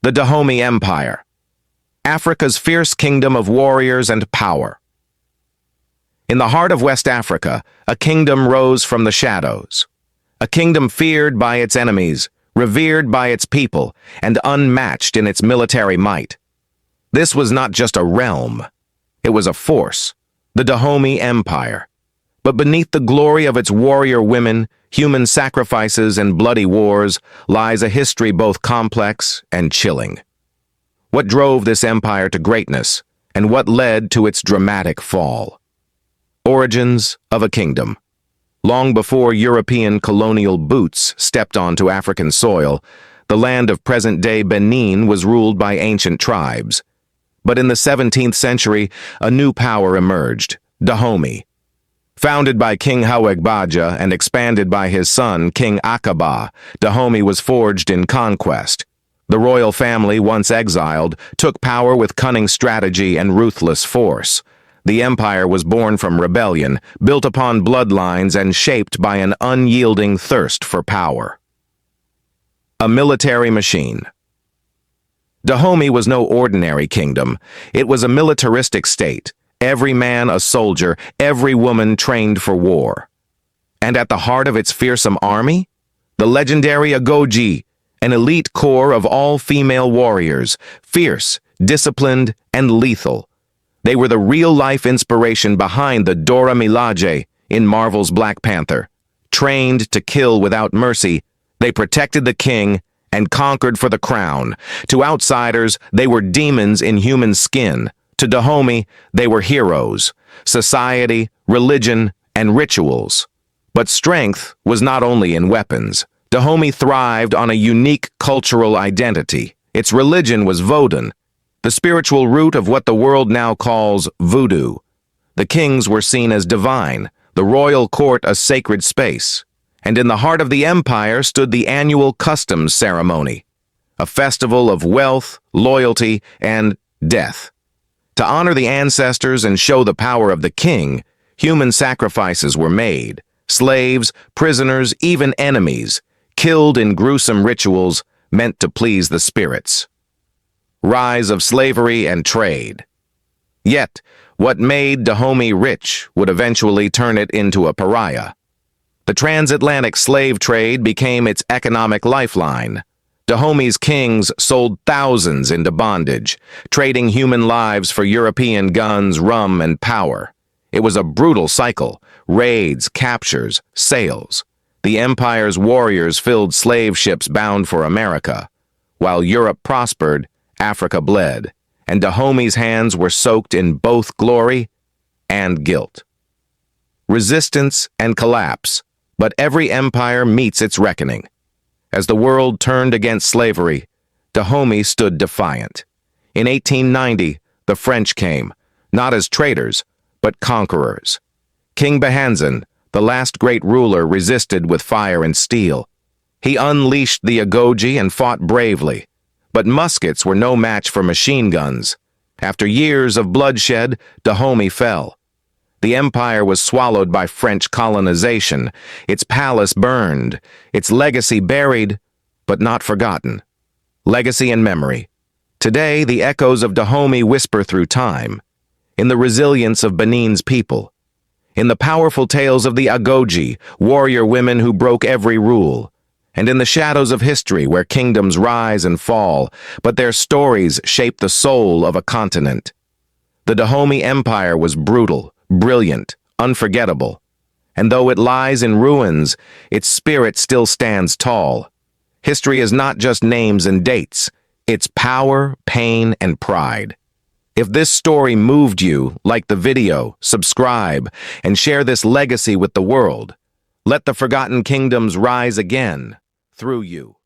The Dahomey Empire, Africa's fierce kingdom of warriors and power. In the heart of West Africa, a kingdom rose from the shadows. A kingdom feared by its enemies, revered by its people, and unmatched in its military might. This was not just a realm. It was a force, the Dahomey Empire. But beneath the glory of its warrior women, human sacrifices, and bloody wars lies a history both complex and chilling. What drove this empire to greatness, and what led to its dramatic fall? Origins of a kingdom. Long before European colonial boots stepped onto African soil, the land of present-day Benin was ruled by ancient tribes. But in the 17th century, a new power emerged, Dahomey. Founded by King Houegbadja and expanded by his son, King Akaba, Dahomey was forged in conquest. The royal family, once exiled, took power with cunning strategy and ruthless force. The empire was born from rebellion, built upon bloodlines and shaped by an unyielding thirst for power. A military machine. Dahomey was no ordinary kingdom. It was a militaristic state. Every man a soldier, every woman trained for war. And at the heart of its fearsome army? The legendary Houegbadja, an elite corps of all-female warriors, fierce, disciplined, and lethal. They were the real-life inspiration behind the Dora Milaje in Marvel's Black Panther. Trained to kill without mercy, they protected the king and conquered for the crown. To outsiders, they were demons in human skin. To Dahomey, they were heroes, society, religion, and rituals. But strength was not only in weapons. Dahomey thrived on a unique cultural identity. Its religion was Vodun, the spiritual root of what the world now calls voodoo. The kings were seen as divine, the royal court a sacred space. And in the heart of the empire stood the annual customs ceremony, a festival of wealth, loyalty, and death. To honor the ancestors and show the power of the king, human sacrifices were made. Slaves, prisoners, even enemies, killed in gruesome rituals meant to please the spirits. Rise of slavery and trade. Yet, what made Dahomey rich would eventually turn it into a pariah. The transatlantic slave trade became its economic lifeline. Dahomey's kings sold thousands into bondage, trading human lives for European guns, rum, and power. It was a brutal cycle: raids, captures, sales. The empire's warriors filled slave ships bound for America. While Europe prospered, Africa bled, and Dahomey's hands were soaked in both glory and guilt. Resistance and collapse, but every empire meets its reckoning. As the world turned against slavery, Dahomey stood defiant. In 1890, the French came, not as traders, but conquerors. King Behenzin, the last great ruler, resisted with fire and steel. He unleashed the Houegbadja and fought bravely, but muskets were no match for machine guns. After years of bloodshed, Dahomey fell. The empire was swallowed by French colonization, its palace burned, its legacy buried, but not forgotten. Legacy and memory. Today, the echoes of Dahomey whisper through time, in the resilience of Benin's people, in the powerful tales of the Houegbadja, warrior women who broke every rule, and in the shadows of history where kingdoms rise and fall, but their stories shape the soul of a continent. The Dahomey Empire was brutal, brilliant, unforgettable, and though it lies in ruins, its spirit still stands tall. History is not just names and dates, it's power, pain, and pride. If this story moved you, like the video, subscribe, and share this legacy with the world. Let the forgotten kingdoms rise again, through you.